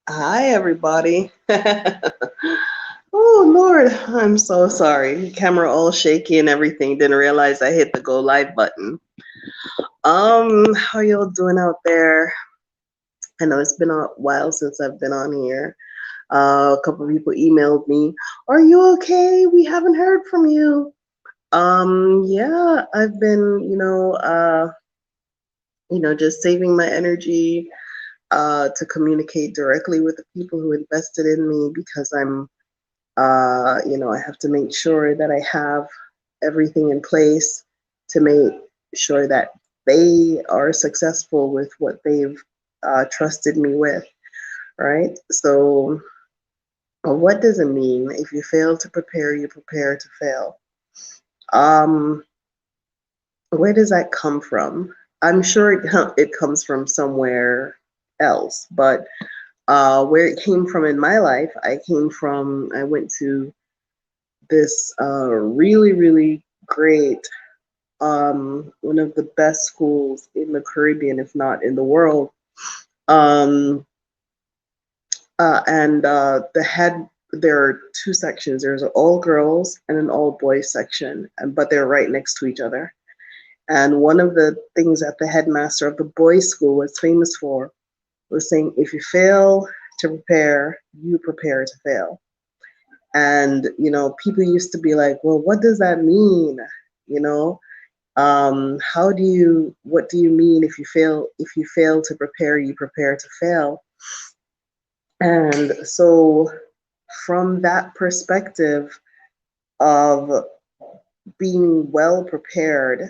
Hi, everybody. Oh, Lord, I'm so sorry. Camera all shaky and everything. Didn't realize I hit the go live button. How y'all doing out there? I know it's been a while since I've been on here. A couple of people emailed me, "Are you okay? We haven't heard from you." Yeah, I've been, just saving my energy, to communicate directly with the people who invested in me because I have to make sure that I have everything in place to make sure that they are successful with what they've trusted me with, right? So, what does it mean? If you fail to prepare, you prepare to fail. Um, where does that come from? I'm sure it comes from somewhere else, but where it came from in my life, I went to this really, really great, one of the best schools in the Caribbean, if not in the world. Um, and there are two sections. There's an all girls and an all boys section, but they're right next to each other. And one of the things that the headmaster of the boys' school was famous for was saying, if you fail to prepare, you prepare to fail. And, people used to be like, well, what does that mean? You know, what do you mean if you fail to prepare, you prepare to fail? And so from that perspective of being well prepared,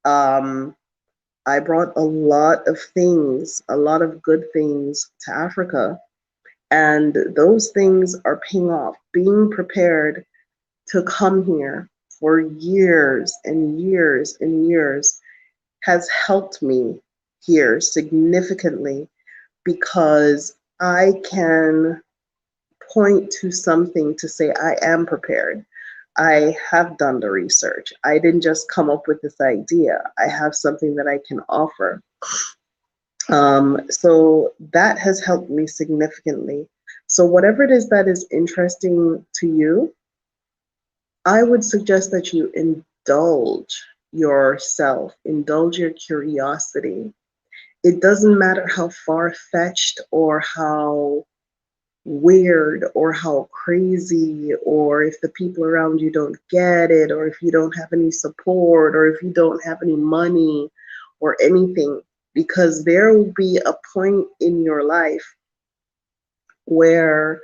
um, I brought a lot of things, a lot of good things to Africa. And those things are paying off. Being prepared to come here for years and years and years has helped me here significantly because I can point to something to say I am prepared. I have done the research. I didn't just come up with this idea. I have something that I can offer. So that has helped me significantly. So, whatever it is that is interesting to you, I would suggest that you indulge yourself, indulge your curiosity. It doesn't matter how far fetched or how weird or how crazy, or if the people around you don't get it, or if you don't have any support, or if you don't have any money or anything, because there will be a point in your life where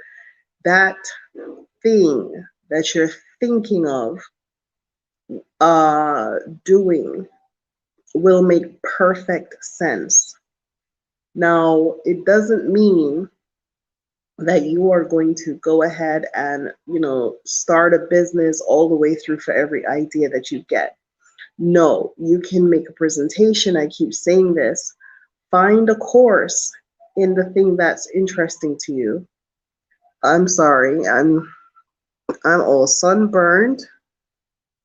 that thing that you're thinking of uh, doing will make perfect sense. Now, it doesn't mean that you are going to go ahead and, start a business all the way through for every idea that you get. No, you can make a presentation. I keep saying this. Find a course in the thing that's interesting to you. I'm sorry, I'm all sunburned.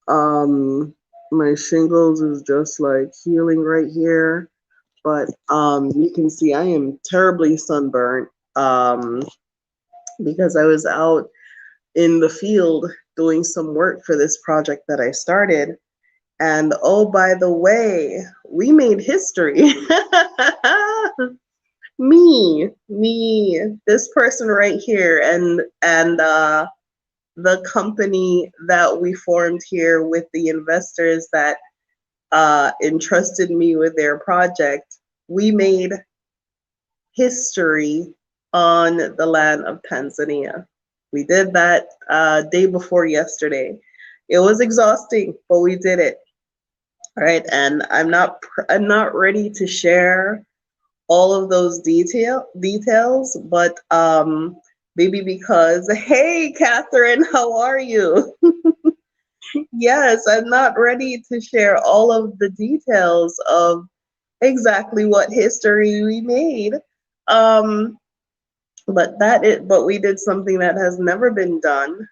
Um, my shingles is just like healing right here, but you can see I am terribly sunburned. Because I was out in the field doing some work for this project that I started. And oh, by the way, we made history. me, this person right here, and the company that we formed here with the investors that entrusted me with their project. We made history on the land of Tanzania. We did that day before yesterday. It was exhausting, but we did it. All right, and I'm not ready to share all of those details, but maybe because hey, Catherine, how are you? Yes, I'm not ready to share all of the details of exactly what history we made. Um, but we did something that has never been done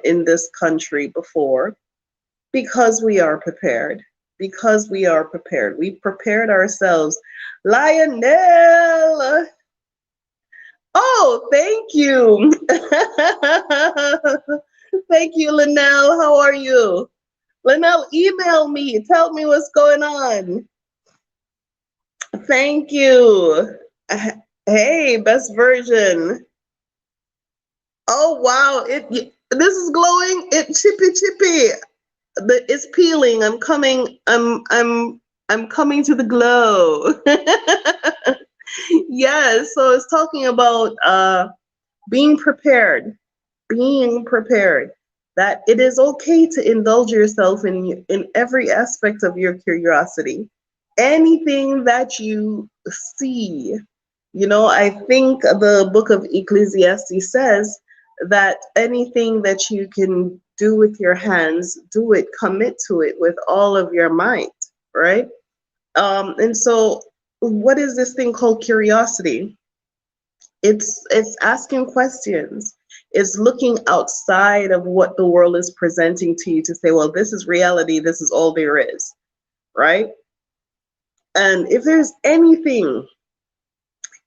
in this country before because we are prepared. Because we are prepared. We prepared ourselves. Lionel, Oh, thank you. Thank you, Linnell. How are you? Linnell, email me. Tell me what's going on. Thank you. Hey, best version. Oh wow, this is glowing. It chippy. It's peeling. I'm coming to the glow. Yes, so it's talking about being prepared, being prepared. That it is okay to indulge yourself in every aspect of your curiosity. Anything that you see, I think the book of Ecclesiastes says that anything that you can do with your hands, do it, commit to it with all of your might, right? And so, what is this thing called curiosity? It's asking questions. It's looking outside of what the world is presenting to you to say, well, this is reality. This is all there is, right? And if there's anything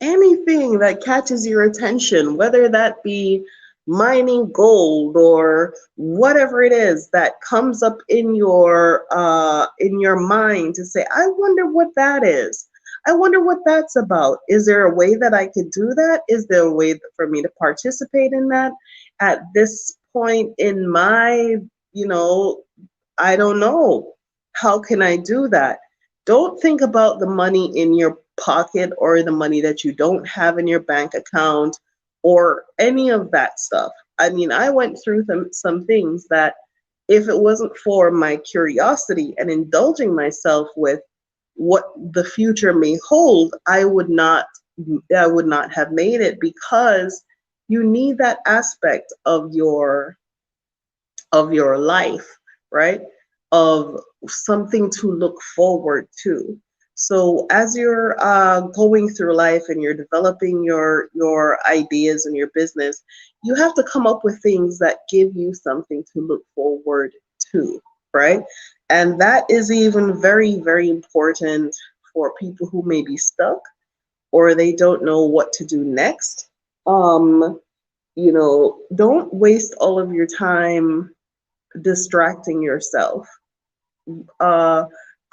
that catches your attention, whether that be mining gold or whatever it is that comes up in your mind to say, I wonder what that is. I wonder what that's about. Is there a way that I could do that? Is there a way for me to participate in that at this point in my, you know, I don't know. How can I do that? Don't think about the money in your pocket or the money that you don't have in your bank account or any of that stuff. I mean, I went through some things that if it wasn't for my curiosity and indulging myself with what the future may hold, I would not have made it, because you need that aspect of your life, right? Of something to look forward to. So as you're going through life and you're developing your ideas and your business, you have to come up with things that give you something to look forward to, right? And that is even very important for people who may be stuck or they don't know what to do next. Don't waste all of your time distracting yourself. Uh,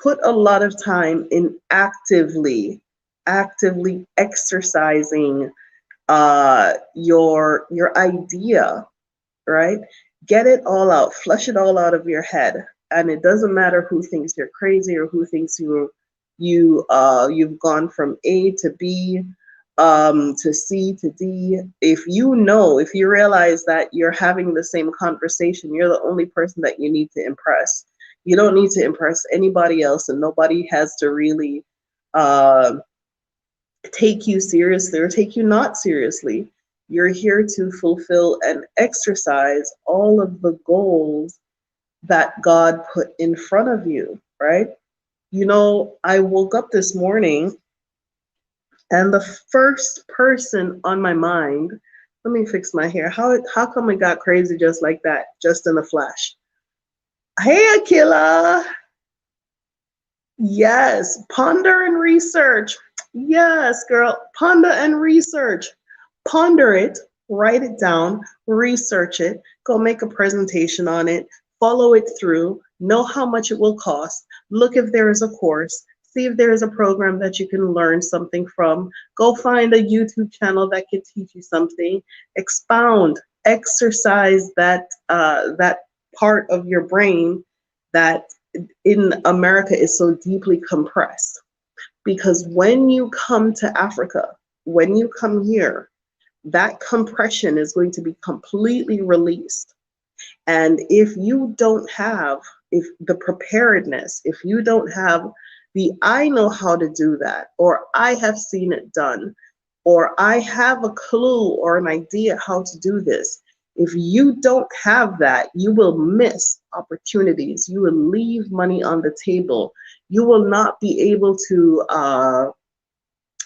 put a lot of time in actively exercising your idea, right? Get it all out, flush it all out of your head, and it doesn't matter who thinks you're crazy or who thinks you've gone from A to B, to C to D. If you realize that you're having the same conversation, you're the only person that you need to impress. You don't need to impress anybody else, and nobody has to really uh, take you seriously or take you not seriously. You're here to fulfill and exercise all of the goals that God put in front of you, right? I woke up this morning and the first person on my mind, let me fix my hair. How come it got crazy just like that, just in a flash? Hey, Akila. Yes, ponder and research. Yes, girl, ponder and research. Ponder it, write it down, research it, go make a presentation on it, follow it through, know how much it will cost, look if there is a course, see if there is a program that you can learn something from, go find a YouTube channel that can teach you something, expound, exercise that part of your brain that in America is so deeply compressed. Because when you come to Africa, when you come here, that compression is going to be completely released. And if you don't have if the preparedness, if you don't have the I know how to do that, or I have seen it done, or I have a clue or an idea how to do this, if you don't have that, you will miss opportunities. You will leave money on the table. You will not be able to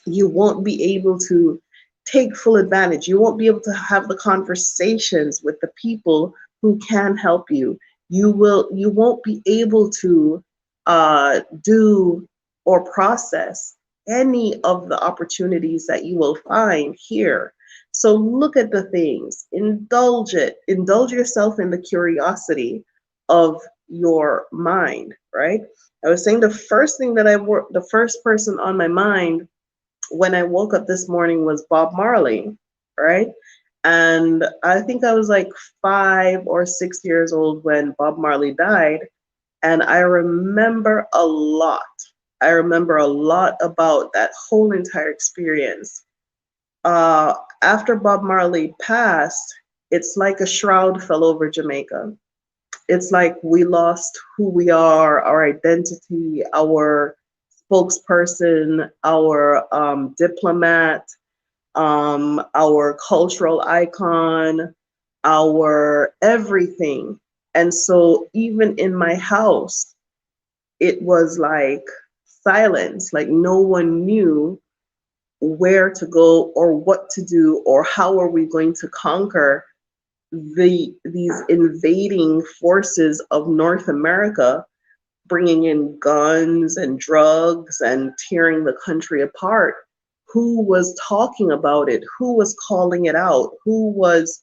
you won't be able to take full advantage. You won't be able to have the conversations with the people who can help you. You won't be able to do or process any of the opportunities that you will find here. So look at the things, indulge it, indulge yourself in the curiosity of your mind, right? I was saying the first thing that the first person on my mind when I woke up this morning was Bob Marley, right? And I think I was like 5 or 6 years old when Bob Marley died. And I remember a lot. I remember a lot about that whole entire experience. After Bob Marley passed, it's like a shroud fell over Jamaica. It's like we lost who we are, our identity, our spokesperson, our diplomat, our cultural icon, our everything. And so even in my house, it was like silence, like no one knew where to go or what to do or how are we going to conquer these invading forces of North America, bringing in guns and drugs and tearing the country apart. Who was talking about it? Who was calling it out? Who was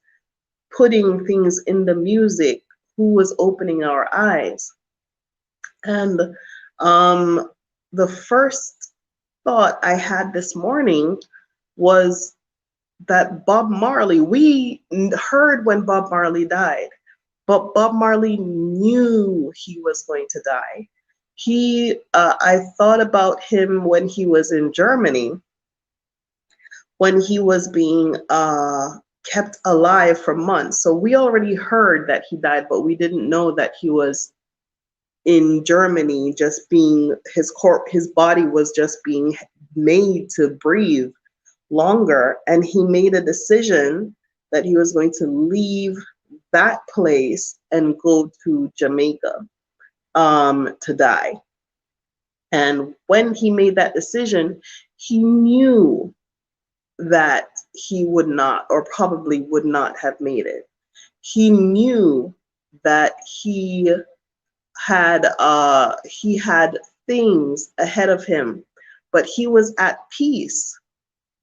putting things in the music? Who was opening our eyes? And the first thought I had this morning was that Bob Marley, we heard when Bob Marley died, but Bob Marley knew he was going to die. I thought about him when he was in Germany, when he was being kept alive for months. So we already heard that he died, but we didn't know that he was in Germany, just being his body was just being made to breathe longer. And he made a decision that he was going to leave that place and go to Jamaica to die. And when he made that decision, he knew that he would not, or probably would not have made it. He knew that he had things ahead of him, but he was at peace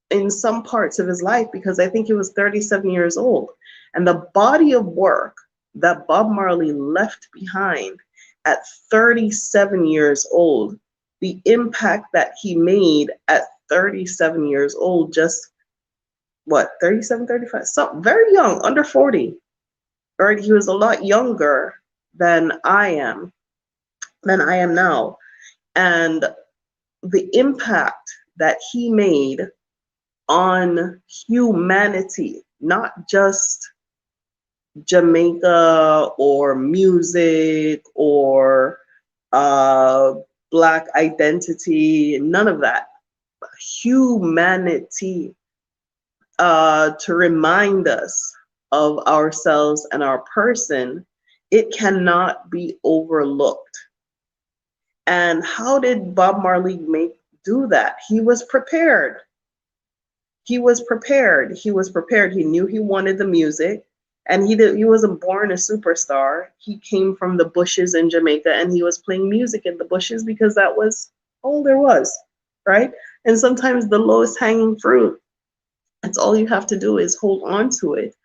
in some parts of his life because I think he was 37 years old. And the body of work that Bob Marley left behind at 37 years old, the impact that he made at 37 years old, just what, 37, 35, so very young, under 40, right? He was a lot younger than I am now. And the impact that he made on humanity, not just Jamaica or music or Black identity, none of that. Humanity, to remind us of ourselves and our person, it cannot be overlooked. And how did Bob Marley do that? He was prepared. He was prepared. He was prepared. He knew he wanted the music, and he wasn't born a superstar. He came from the bushes in Jamaica, and he was playing music in the bushes because that was all there was, right? And sometimes the lowest hanging fruit, that's all you have to do is hold on to it,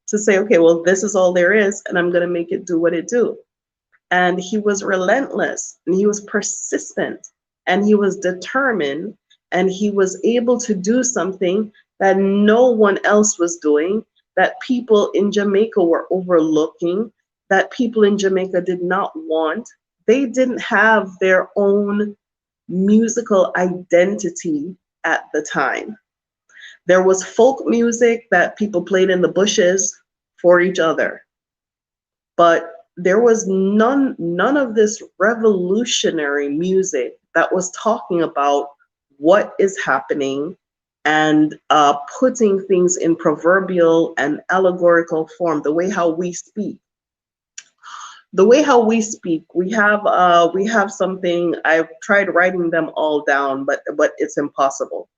to say, okay, well, this is all there is, and I'm going to make it do what it do. And he was relentless, and he was persistent, and he was determined, and he was able to do something that no one else was doing, that people in Jamaica were overlooking, that people in Jamaica did not want. They didn't have their own musical identity at the time. There was folk music that people played in the bushes for each other, but there was none of this revolutionary music that was talking about what is happening and putting things in proverbial and allegorical form, the way how we speak. The way how we speak, we have something. I've tried writing them all down, but it's impossible.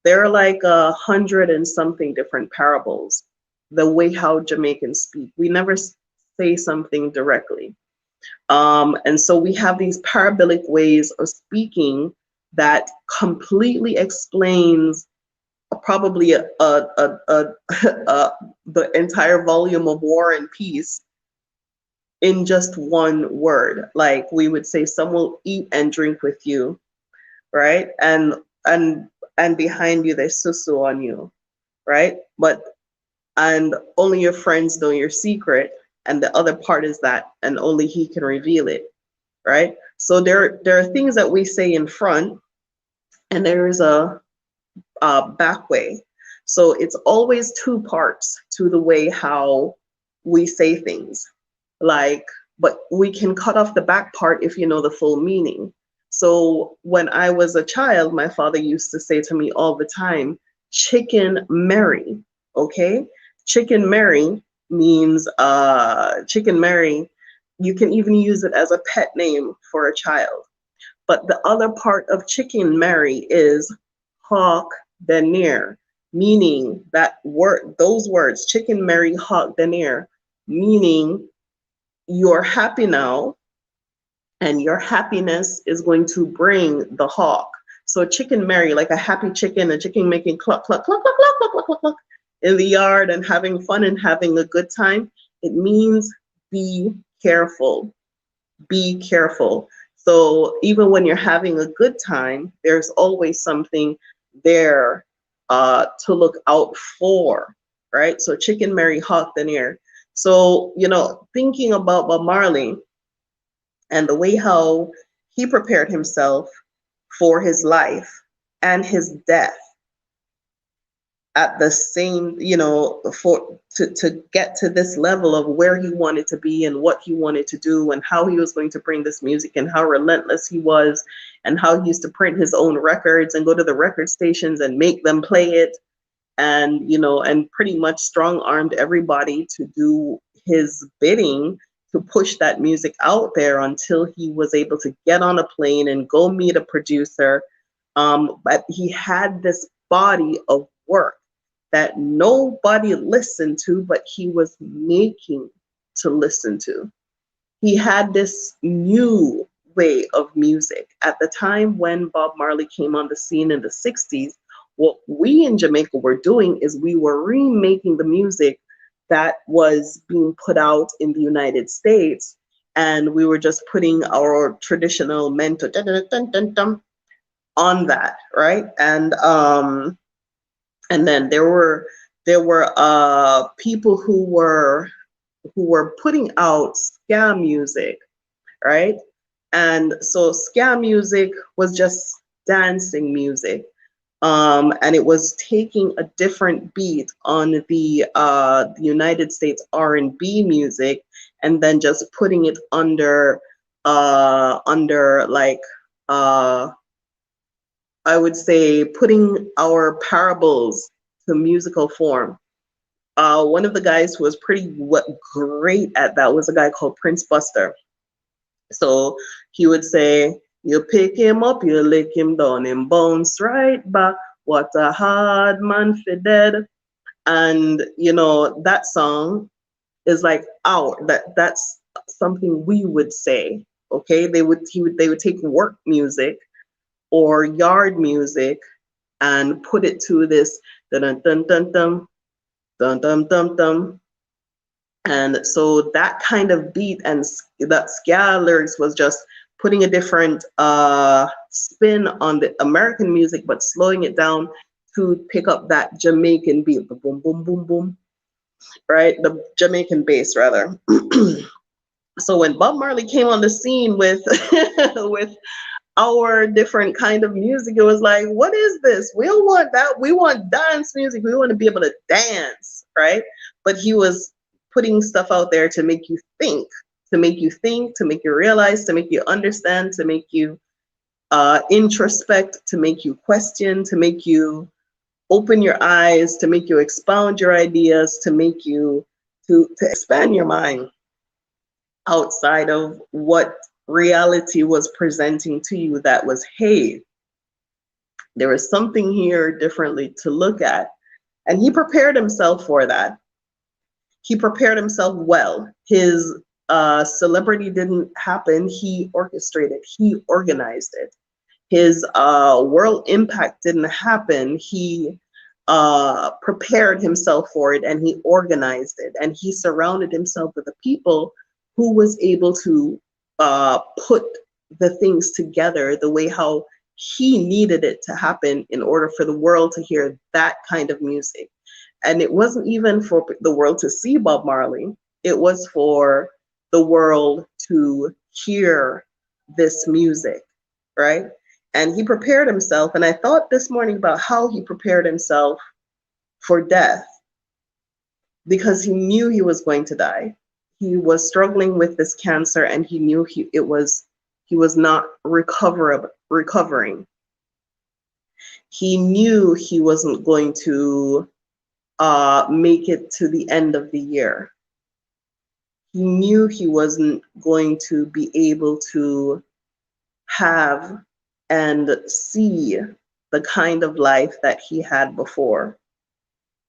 There are like 100 and something different parables. The way how Jamaicans speak, we never say something directly. And so we have these parabolic ways of speaking that completely explains probably the entire volume of War and Peace in just one word. Like we would say, some will eat and drink with you, right? And and behind you there's susu on you, right? But and only your friends know your secret, and the other part is that, and only he can reveal it, right? So there are things that we say in front, and there is a back way. So it's always two parts to the way how we say things. Like, but we can cut off the back part if you know the full meaning. So when I was a child, my father used to say to me all the time, chicken Mary, okay? Chicken Mary means chicken Mary, you can even use it as a pet name for a child. But the other part of chicken Mary is hawk denier, meaning that word, those words, chicken Mary, hawk denier, meaning you're happy now, and your happiness is going to bring the hawk. So chicken Mary, like a happy chicken, a chicken making cluck, cluck, cluck, cluck, cluck, cluck, cluck, cluck, cluck in the yard and having fun and having a good time. It means be careful, be careful. So even when you're having a good time, there's always something there to look out for, right? So chicken Mary, hawk denier. So, you know, thinking about Bob Marley and the way how he prepared himself for his life and his death at the same, you know, for to get to this level of where he wanted to be and what he wanted to do and how he was going to bring this music and how relentless he was and how he used to print his own records and go to the record stations and make them play it, and you know, and pretty much strong armed everybody to do his bidding, to push that music out there until he was able to get on a plane and go meet a producer. But he had this body of work that nobody listened to, but he was making to listen to. He had this new way of music. At the time when Bob Marley came on the scene in the 60s, what we in Jamaica were doing is we were remaking the music that was being put out in the United States, and we were just putting our traditional mento on that, right? And then there were people who were putting out ska music, right? And so ska music was just dancing music. And it was taking a different beat on the United States R&B music, and then just putting it under like I would say putting our parables to musical form. One of the guys who was great at that was a guy called Prince Buster. So he would say, you pick him up, you lick him down, and bounce right back. What a hard man for dead. And you know, that song is like that's something we would say. Okay, they would take work music or yard music and put it to this dun dun dun dun dun dun dun dun. And so that kind of beat and that ska lyrics was just putting a different spin on the American music, but slowing it down to pick up that Jamaican beat, the boom, boom, boom, boom, right? The Jamaican bass, rather. So when Bob Marley came on the scene with with our different kind of music, it was like, what is this? We don't want that. We want dance music. We want to be able to dance, right? But he was putting stuff out there to make you think, to make you think, to make you realize, to make you understand, to make you introspect, to make you question, to make you open your eyes, to make you expound your ideas, to make you to expand your mind outside of what reality was presenting to you. That was, hey, there is something here differently to look at. And he prepared himself for that. He prepared himself well. His celebrity didn't happen. He orchestrated, he organized it. His world impact didn't happen. He prepared himself for it, and he organized it, and he surrounded himself with the people who was able to put the things together the way how he needed it to happen in order for the world to hear that kind of music. And it wasn't even for the world to see Bob Marley, it was for the world to hear this music, right? And he prepared himself. And I thought this morning about how he prepared himself for death, because he knew he was going to die. He was struggling with this cancer, and he knew he was not recovering. He knew he wasn't going to make it to the end of the year. He knew he wasn't going to be able to have and see the kind of life that he had before.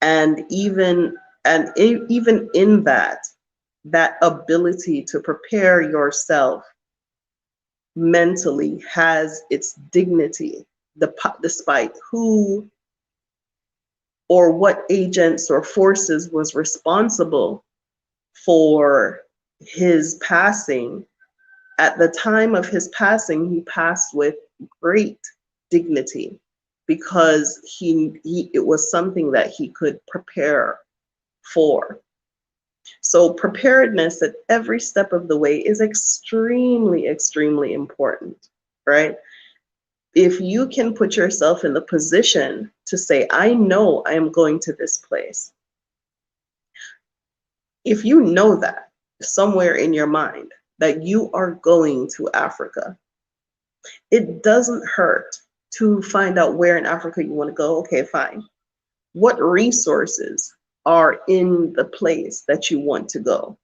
And even in that ability to prepare yourself mentally has its dignity, despite who or what agents or forces was responsible for his passing. At the time of his passing, he passed with great dignity, because it was something that he could prepare for. So preparedness at every step of the way is extremely, extremely important, right? If you can put yourself in the position to say, I know I am going to this place. If you know that somewhere in your mind that you are going to Africa, it doesn't hurt to find out where in Africa you want to go. Okay, fine. What resources are in the place that you want to go?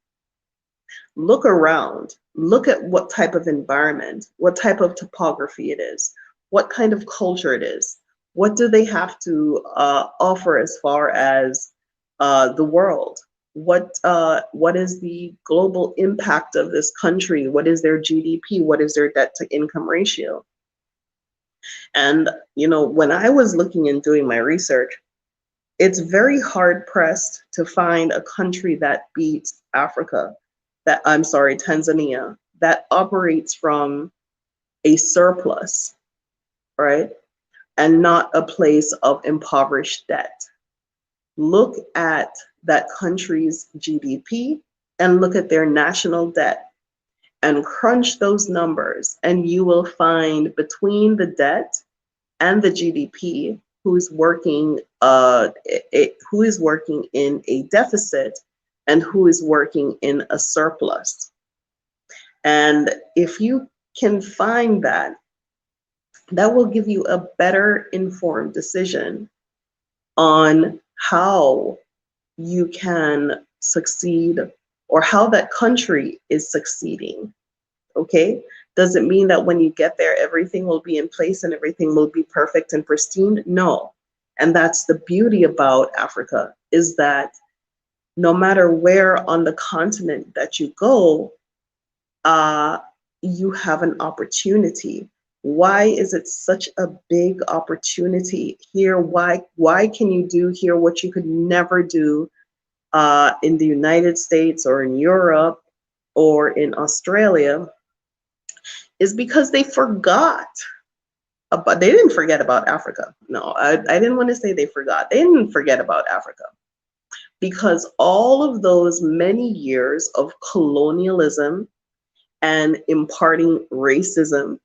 Look around. Look at what type of environment, what type of topography it is, what kind of culture it is. What do they have to offer as far as the world? What is the global impact of this country? What is their GDP? What is their debt to income ratio? And, when I was looking and doing my research, it's very hard pressed to find a country that beats Tanzania, that operates from a surplus, right? And not a place of impoverished debt. Look at that country's GDP and look at their national debt and crunch those numbers, and you will find between the debt and the GDP who is working in a deficit and who is working in a surplus. And if you can find that, that will give you a better informed decision on how you can succeed or how that country is succeeding. Okay? Does it mean that when you get there, everything will be in place and everything will be perfect and pristine? No. And that's the beauty about Africa, is that no matter where on the continent that you go, you have an opportunity. Why is it such a big opportunity here? Why can you do here what you could never do in the United States or in Europe or in Australia? Is because they forgot about, they didn't forget about Africa. No, I didn't want to say they forgot. They didn't forget about Africa, because all of those many years of colonialism and imparting racism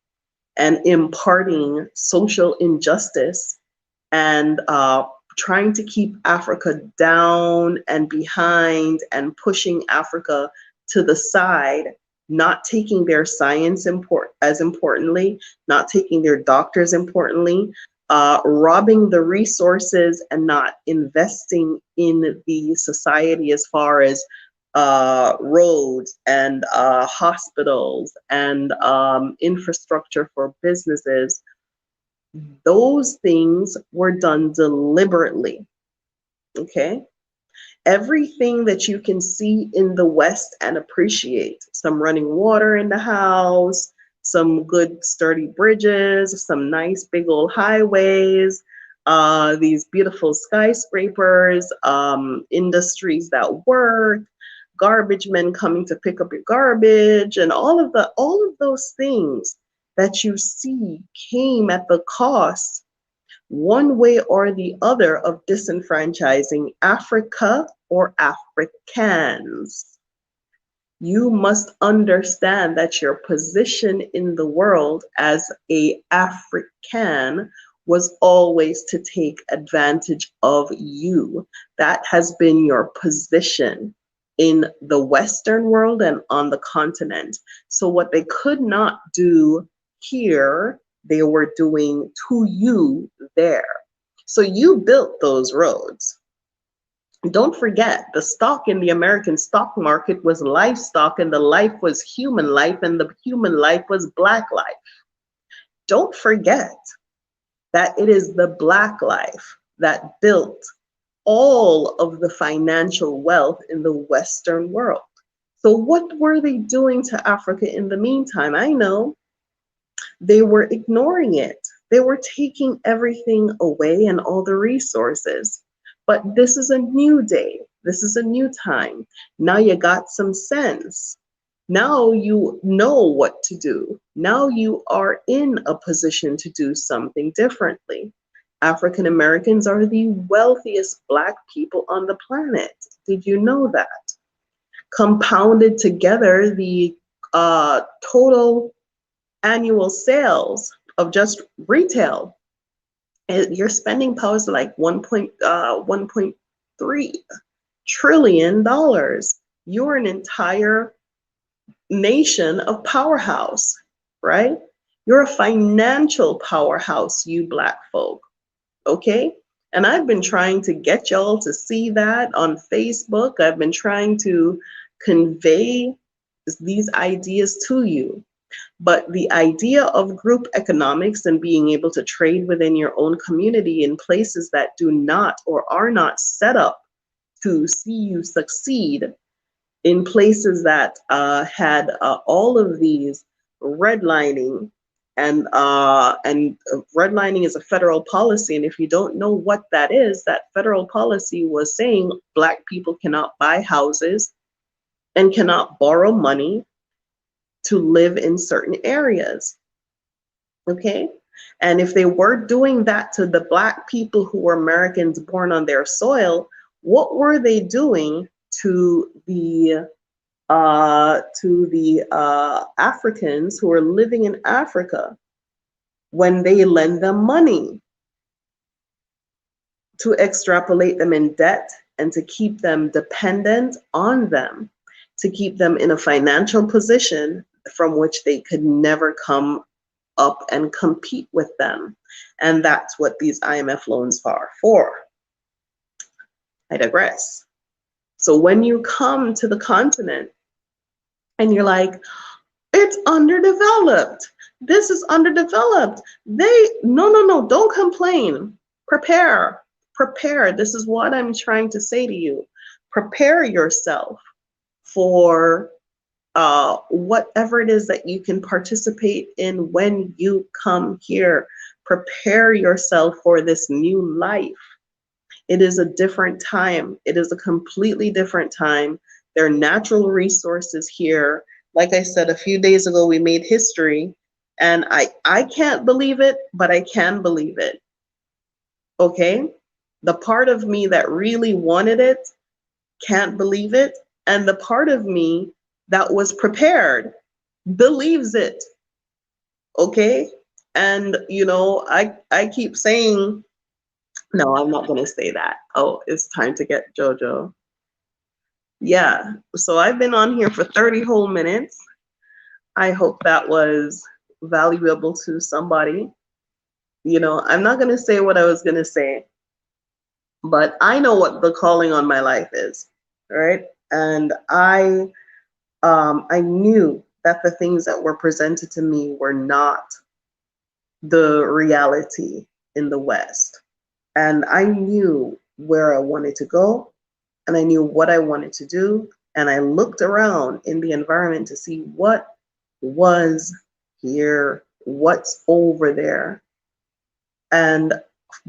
and imparting social injustice and trying to keep Africa down and behind and pushing Africa to the side, not taking their science as importantly, not taking their doctors importantly, robbing the resources and not investing in the society as far as roads and hospitals and infrastructure for businesses. Those things were done deliberately, okay? Everything that you can see in the West and appreciate, some running water in the house, some good sturdy bridges, some nice big old highways, these beautiful skyscrapers, industries that work, garbage men coming to pick up your garbage, and all of those things that you see came at the cost, one way or the other, of disenfranchising Africa or Africans. You must understand that your position in the world as a African was always to take advantage of you. That has been your position in the Western world and on the continent. So what they could not do here, they were doing to you there. So you built those roads. Don't forget, the stock in the American stock market was livestock, and the life was human life, and the human life was Black life. Don't forget that it is the Black life that built all of the financial wealth in the Western world. So what were they doing to Africa in the meantime? I know they were ignoring it. They were taking everything away and all the resources. But this is a new day. This is a new time. Now you got some sense. Now you know what to do. Now you are in a position to do something differently. African Americans are the wealthiest Black people on the planet. Did you know that? Compounded together, the total annual sales of just retail, your spending power is like $1.3 trillion. You're an entire nation of powerhouse, right? You're a financial powerhouse, you Black folk, okay? And I've been trying to get y'all to see that on Facebook. I've been trying to convey these ideas to you. But the idea of group economics and being able to trade within your own community in places that do not or are not set up to see you succeed, in places that had all of these redlining, and redlining is a federal policy. And if you don't know what that is, that federal policy was saying Black people cannot buy houses and cannot borrow money to live in certain areas, okay? And if they were doing that to the Black people who were Americans born on their soil, what were they doing to the Africans who are living in Africa when they lend them money? To extrapolate them in debt and to keep them dependent on them, to keep them in a financial position from which they could never come up and compete with them. And that's what these IMF loans are for. I digress. So when you come to the continent and you're like, it's underdeveloped, this is underdeveloped, no, don't complain. Prepare. This is what I'm trying to say to you. Prepare yourself for whatever it is that you can participate in when you come here. Prepare yourself for this new life. It is a different time. It is a completely different time. There are natural resources here. Like I said, a few days ago, we made history, and I can't believe it, but I can believe it. Okay? The part of me that really wanted it can't believe it, and the part of me that was prepared believes it. Okay? And you know, I keep saying, no, I'm not gonna say that. Oh, it's time to get JoJo. Yeah, so I've been on here for 30 whole minutes. I hope that was valuable to somebody. You know, I'm not gonna say what I was gonna say, but I know what the calling on my life is, right? And I knew that the things that were presented to me were not the reality in the West. And I knew where I wanted to go, and I knew what I wanted to do. And I looked around in the environment to see what was here, what's over there. And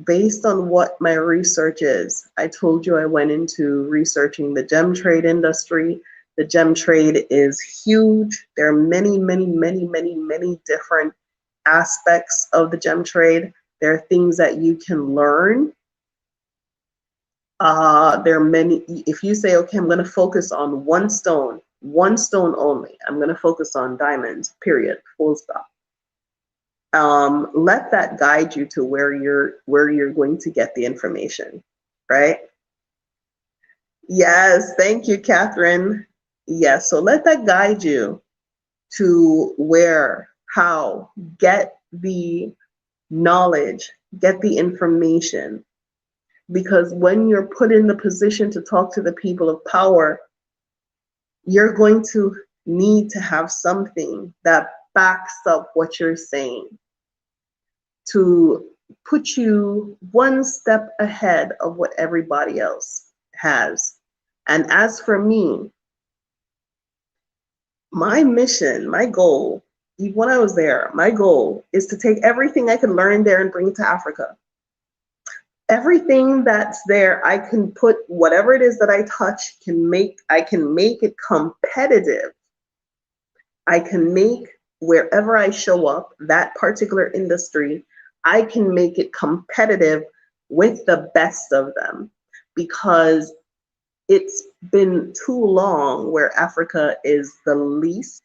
based on what my research is, I told you I went into researching the gem trade industry. The gem trade is huge. There are many, many, many, many, many different aspects of the gem trade. There are things that you can learn. There are many. If you say, okay, I'm going to focus on one stone only, I'm going to focus on diamonds, period, full stop. Let that guide you to where you're going to get the information, right? Yes, thank you, Catherine. Yes, so let that guide you to where, how, get the knowledge, get the information. Because when you're put in the position to talk to the people of power, you're going to need to have something that backs up what you're saying to put you one step ahead of what everybody else has. And as for me, my mission, my goal, even when I was there, my goal is to take everything I can learn there and bring it to Africa. Everything that's there, I can put whatever it is that I touch, I can make it competitive. I can make wherever I show up, that particular industry, I can make it competitive with the best of them, because it's been too long where Africa is the least.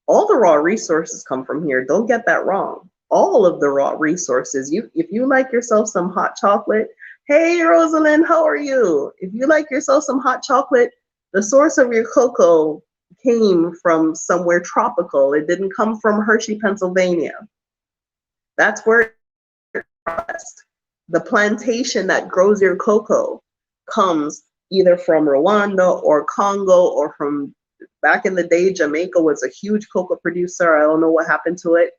All the raw resources come from here. Don't get that wrong. All of the raw resources. If you like yourself some hot chocolate, hey Rosalind, how are you? If you like yourself some hot chocolate, the source of your cocoa came from somewhere tropical. It didn't come from Hershey, Pennsylvania. That's where it was. The plantation that grows your cocoa comes either from Rwanda or Congo, or from back in the day, Jamaica was a huge cocoa producer. I don't know what happened to it.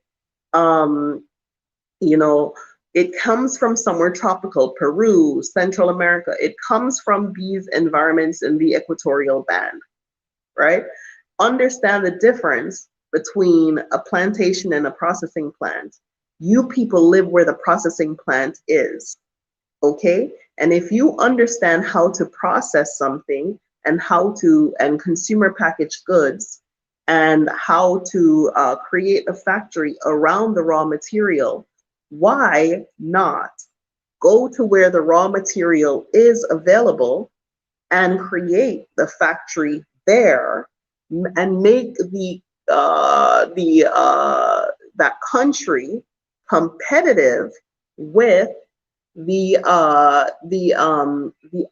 You know, it comes from somewhere tropical, Peru, Central America. It comes from these environments in the equatorial band, right? Understand the difference between a plantation and a processing plant. You people live where the processing plant is, okay? And if you understand how to process something and and consumer packaged goods, and how to create a factory around the raw material, why not go to where the raw material is available and create the factory there, and make that country competitive with the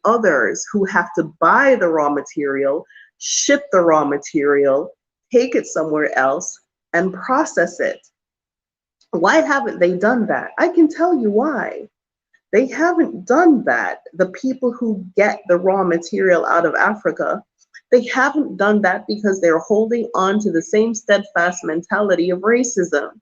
others who have to buy the raw material, ship the raw material, take it somewhere else, and process it. Why haven't they done that? I can tell you why. They haven't done that. The people who get the raw material out of Africa, they haven't done that because they're holding on to the same steadfast mentality of racism.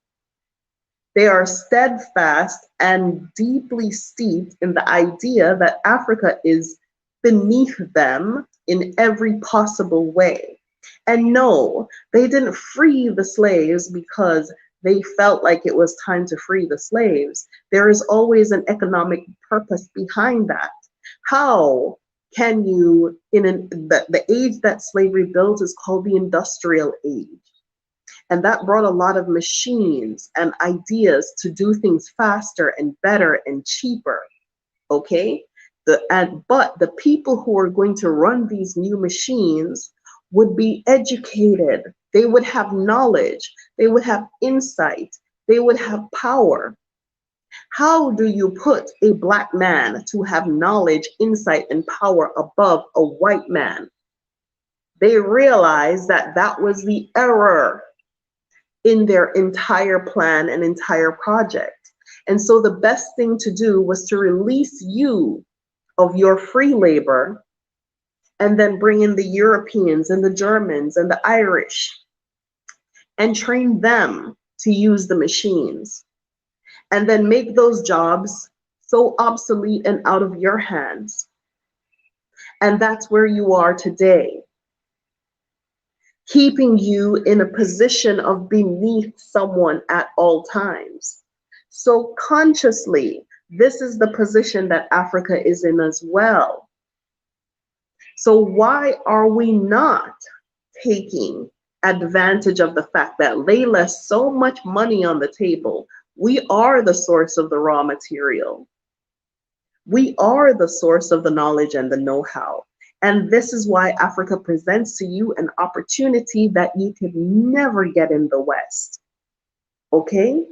They are steadfast and deeply steeped in the idea that Africa is beneath them in every possible way. And no, they didn't free the slaves because they felt like it was time to free the slaves. There is always an economic purpose behind that. How can you, the age that slavery built is called the industrial age. And that brought a lot of machines and ideas to do things faster and better and cheaper, okay? But the people who are going to run these new machines would be educated. They would have knowledge. They would have insight. They would have power. How do you put a Black man to have knowledge, insight, and power above a white man? They realized that that was the error in their entire plan and entire project. And so the best thing to do was to release you of your free labor, and then bring in the Europeans and the Germans and the Irish and train them to use the machines, and then make those jobs so obsolete and out of your hands. And that's where you are today, keeping you in a position of beneath someone at all times. So consciously, This is the position that Africa is in as well. So why are we not taking advantage of the fact that they left so much money on the table? We are the source of the raw material. We are the source of the knowledge and the know-how. And this is why Africa presents to you an opportunity that you could never get in the West. Okay?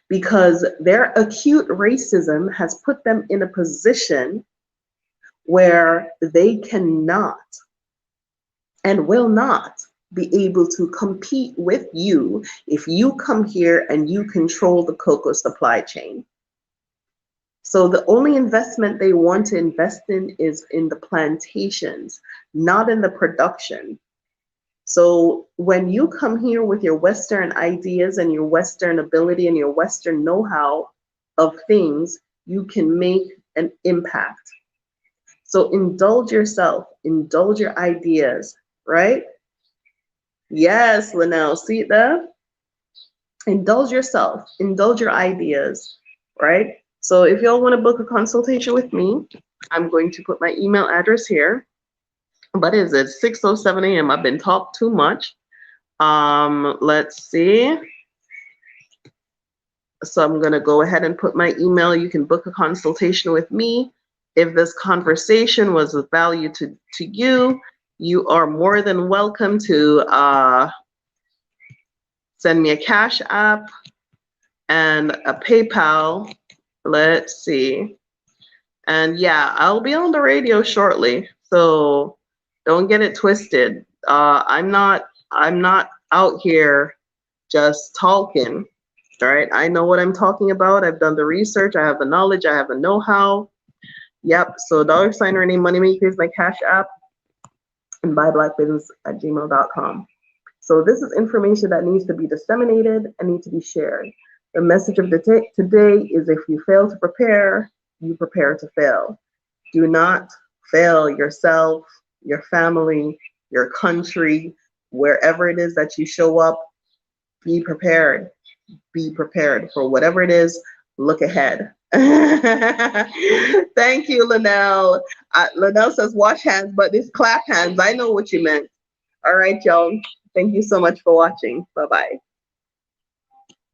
Because their acute racism has put them in a position where they cannot and will not be able to compete with you if you come here and you control the cocoa supply chain. So the only investment they want to invest in is in the plantations, not in the production. So when you come here with your Western ideas and your Western ability and your Western know-how of things, you can make an impact. So indulge yourself, indulge your ideas, right? Yes, Linnell, see it there? Indulge yourself, indulge your ideas, right? So if y'all want to book a consultation with me, I'm going to put my email address here. But is it 6:07 a.m.? I've been talked too much. Let's see. So I'm going to go ahead and put my email. You can book a consultation with me. If this conversation was of value to you, you are more than welcome to send me a Cash App and a PayPal. Let's see. And yeah, I'll be on the radio shortly. So don't get it twisted. I'm not out here just talking. All right, I know what I'm talking about. I've done the research. I have the knowledge. I have the know-how. Yep. So $ Renee Moneymaker is my Cash App, and buyblackbusiness@gmail.com. So this is information that needs to be disseminated and needs to be shared. The message of the today is: if you fail to prepare, you prepare to fail. Do not fail yourself, your family, your country, wherever it is that you show up. Be prepared. Be prepared for whatever it is. Look ahead. Thank you, Linnell. Linnell says wash hands, but it's clap hands. I know what you meant. All right, y'all. Thank you so much for watching. Bye-bye.